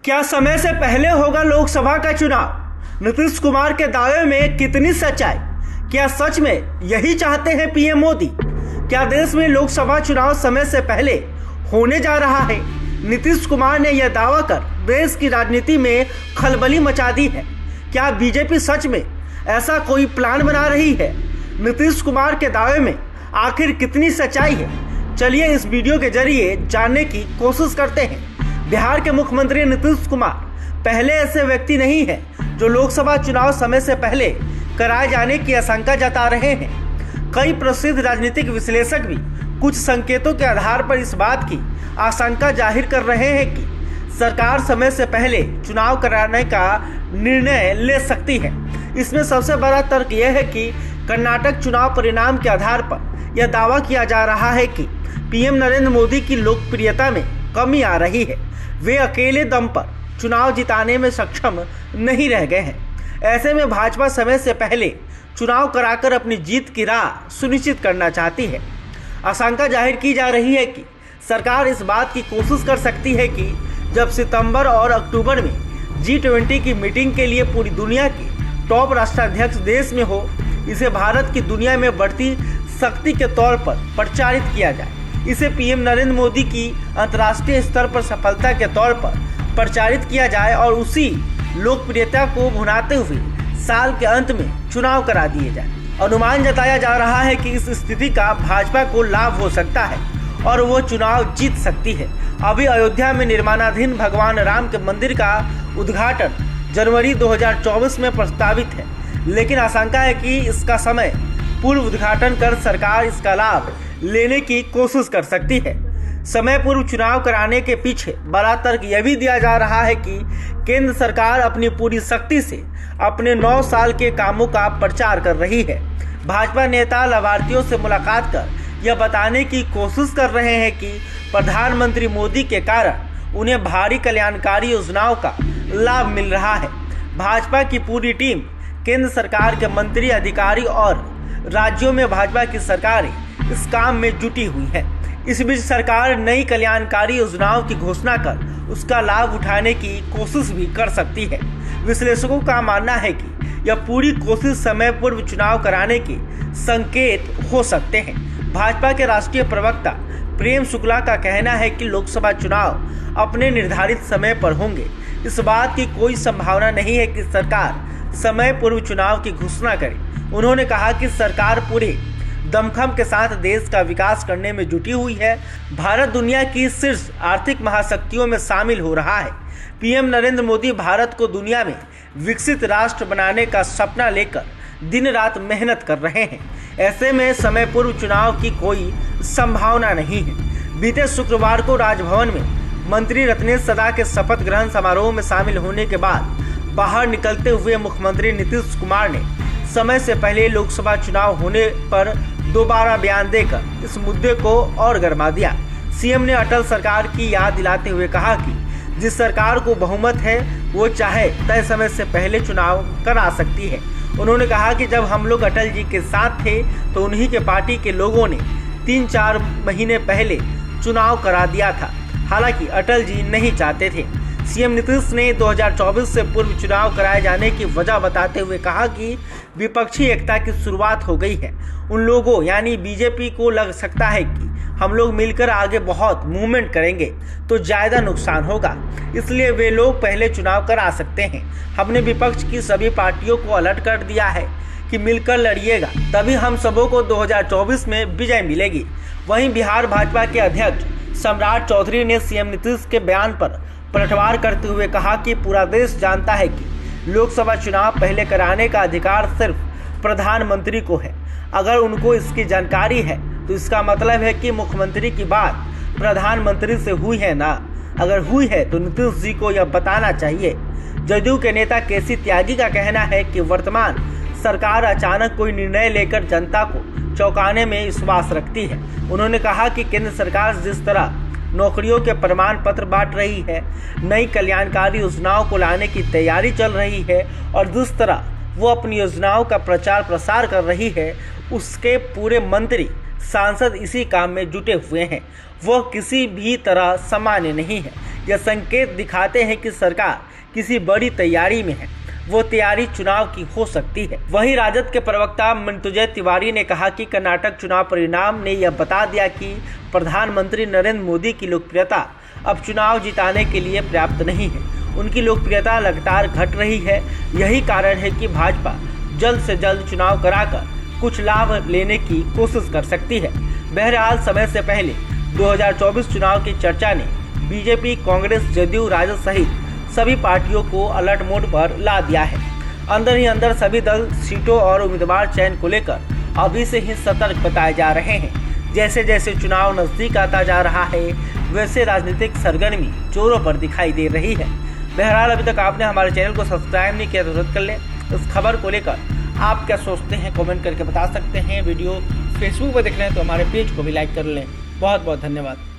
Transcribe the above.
क्या समय से पहले होगा लोकसभा का चुनाव? नीतीश कुमार के दावे में कितनी सच्चाई? क्या सच में यही चाहते हैं पीएम मोदी? क्या देश में लोकसभा चुनाव समय से पहले होने जा रहा है? नीतीश कुमार ने यह दावा कर देश की राजनीति में खलबली मचा दी है। क्या बीजेपी सच में ऐसा कोई प्लान बना रही है? नीतीश कुमार के दावे में आखिर कितनी सच्चाई है? चलिए इस वीडियो के जरिए जानने की कोशिश करते हैं। बिहार के मुख्यमंत्री नीतीश कुमार पहले ऐसे व्यक्ति नहीं है जो लोकसभा चुनाव समय से पहले कराए जाने की आशंका जता रहे हैं। कई प्रसिद्ध राजनीतिक विश्लेषक भी कुछ संकेतों के आधार पर इस बात की आशंका जाहिर कर रहे हैं कि सरकार समय से पहले चुनाव कराने का निर्णय ले सकती है। इसमें सबसे बड़ा तर्क यह है कि कर्नाटक चुनाव परिणाम के आधार पर यह दावा किया जा रहा है कि पीएम नरेंद्र मोदी की लोकप्रियता में कमी आ रही है। वे अकेले दम पर चुनाव जिताने में सक्षम नहीं रह गए हैं। ऐसे में भाजपा समय से पहले चुनाव कराकर अपनी जीत की राह सुनिश्चित करना चाहती है। आशंका जाहिर की जा रही है कि सरकार इस बात की कोशिश कर सकती है कि जब सितंबर और अक्टूबर में G20 की मीटिंग के लिए पूरी दुनिया के टॉप राष्ट्राध्यक्ष देश में हो, इसे भारत की दुनिया में बढ़ती शक्ति के तौर पर प्रचारित किया जाए। इसे पीएम नरेंद्र मोदी की अंतर्राष्ट्रीय स्तर पर सफलता के तौर पर प्रचारित किया जाए और उसी लोकप्रियता को भुनाते हुए साल के अंत में चुनाव करा दिए जाए। अनुमान जताया जा रहा है कि इस स्थिति का भाजपा को लाभ हो सकता है और वो चुनाव जीत सकती है। अभी अयोध्या में निर्माणाधीन भगवान राम के मंदिर का उद्घाटन जनवरी 2024 में प्रस्तावित है, लेकिन आशंका है कि इसका समय पूर्व उद्घाटन कर सरकार इसका लाभ लेने की कोशिश कर सकती है। समय पूर्व चुनाव कराने के पीछे बड़ा तर्क यह भी दिया जा रहा है कि केंद्र सरकार अपनी पूरी शक्ति से अपने 9 साल के कामों का प्रचार कर रही है। भाजपा नेता लाभार्थियों से मुलाकात कर यह बताने की कोशिश कर रहे हैं कि प्रधानमंत्री मोदी के कारण उन्हें भारी कल्याणकारी योजनाओं का लाभ मिल रहा है। भाजपा की पूरी टीम केंद्र सरकार के मंत्री, अधिकारी और राज्यों में भाजपा की सरकारें इस काम में जुटी हुई है। इस बीच सरकार नई कल्याणकारी योजनाओं की घोषणा कर उसका लाभ उठाने की कोशिश भी कर सकती है। विश्लेषकों का मानना है कि यह पूरी कोशिश समय पूर्व चुनाव कराने के संकेत हो सकते हैं। भाजपा के राष्ट्रीय प्रवक्ता प्रेम शुक्ला का कहना है कि लोकसभा चुनाव अपने निर्धारित समय पर होंगे। इस बात की कोई संभावना नहीं है कि सरकार समय पूर्व चुनाव की घोषणा करे। उन्होंने कहा कि सरकार पूरे दमखम के साथ देश का विकास करने में जुटी हुई है। भारत दुनिया की शीर्ष आर्थिक महाशक्तियों में शामिल हो रहा है। पीएम नरेंद्र मोदी भारत को दुनिया में विकसित राष्ट्र बनाने का सपना लेकर दिन रात मेहनत कर रहे हैं। ऐसे में समय पूर्व चुनाव की कोई संभावना नहीं है। बीते शुक्रवार को राजभवन में मंत्री रत्नेश सदा के शपथ ग्रहण समारोह में शामिल होने के बाद बाहर निकलते हुए मुख्यमंत्री नीतीश कुमार ने समय से पहले लोकसभा चुनाव होने पर दोबारा बयान देकर इस मुद्दे को और गरमा दिया। सीएम ने अटल सरकार की याद दिलाते हुए कहा कि जिस सरकार को बहुमत है वो चाहे तय समय से पहले चुनाव करा सकती है। उन्होंने कहा कि जब हम लोग अटल जी के साथ थे तो उन्हीं के पार्टी के लोगों ने 3-4 महीने पहले चुनाव करा दिया था। हालांकि अटल जी नहीं चाहते थे। सीएम नीतीश ने 2024 से पूर्व चुनाव कराए जाने की वजह बताते हुए कहा कि विपक्षी एकता की शुरुआत हो गई है। उन लोगों यानी बीजेपी को लग सकता है कि हम लोग मिलकर आगे बहुत मूवमेंट करेंगे तो ज़्यादा नुकसान होगा, इसलिए वे लोग पहले चुनाव करा सकते हैं। हमने विपक्ष की सभी पार्टियों को अलर्ट कर दिया है कि मिलकर लड़िएगा, तभी हम सबों को 2024 में विजय मिलेगी। वहीं बिहार भाजपा के अध्यक्ष सम्राट चौधरी ने सीएम नीतीश के बयान पर पलटवार करते हुए कहा कि पूरा देश जानता है कि लोकसभा चुनाव पहले कराने का अधिकार सिर्फ प्रधानमंत्री को है। अगर उनको इसकी जानकारी है तो इसका मतलब है कि मुख्यमंत्री की बात प्रधानमंत्री से हुई है ना। अगर हुई है तो नीतीश जी को यह बताना चाहिए। जदयू के नेता केसी त्यागी का कहना है कि वर्तमान सरकार अचानक कोई निर्णय लेकर जनता को चौंकाने में विश्वास रखती है। उन्होंने कहा कि केंद्र सरकार जिस तरह नौकरियों के प्रमाण पत्र बांट रही है, नई कल्याणकारी योजनाओं को लाने की तैयारी चल रही है और जिस तरह वो अपनी योजनाओं का प्रचार प्रसार कर रही है, उसके पूरे मंत्री सांसद इसी काम में जुटे हुए हैं। वह किसी भी तरह सामान्य नहीं है। यह संकेत दिखाते हैं कि सरकार किसी बड़ी तैयारी में है। वो तैयारी चुनाव की हो सकती है। वहीं राजद के प्रवक्ता मृत्युंजय तिवारी ने कहा कि कर्नाटक चुनाव परिणाम ने यह बता दिया कि प्रधानमंत्री नरेंद्र मोदी की लोकप्रियता अब चुनाव जिताने के लिए पर्याप्त नहीं है। उनकी लोकप्रियता लगातार घट रही है। यही कारण है कि भाजपा जल्द से जल्द चुनाव कराकर कुछ लाभ लेने की कोशिश कर सकती है। बहरहाल समय से पहले 2024 चुनाव की चर्चा ने बीजेपी, कांग्रेस, जदयू, राजद सहित सभी पार्टियों को अलर्ट मोड पर ला दिया है। अंदर ही अंदर सभी दल सीटों और उम्मीदवार चयन को लेकर अभी से ही सतर्क बताए जा रहे हैं। जैसे जैसे चुनाव नजदीक आता जा रहा है, वैसे राजनीतिक सरगर्मी जोरों पर दिखाई दे रही है। बहरहाल अभी तक आपने हमारे चैनल को सब्सक्राइब नहीं किया तो तुरंत कर लें। इस खबर को लेकर आप क्या सोचते हैं कमेंट करके बता सकते हैं। वीडियो फेसबुक पर देख रहे हैं तो हमारे पेज को भी लाइक कर लें। बहुत बहुत धन्यवाद।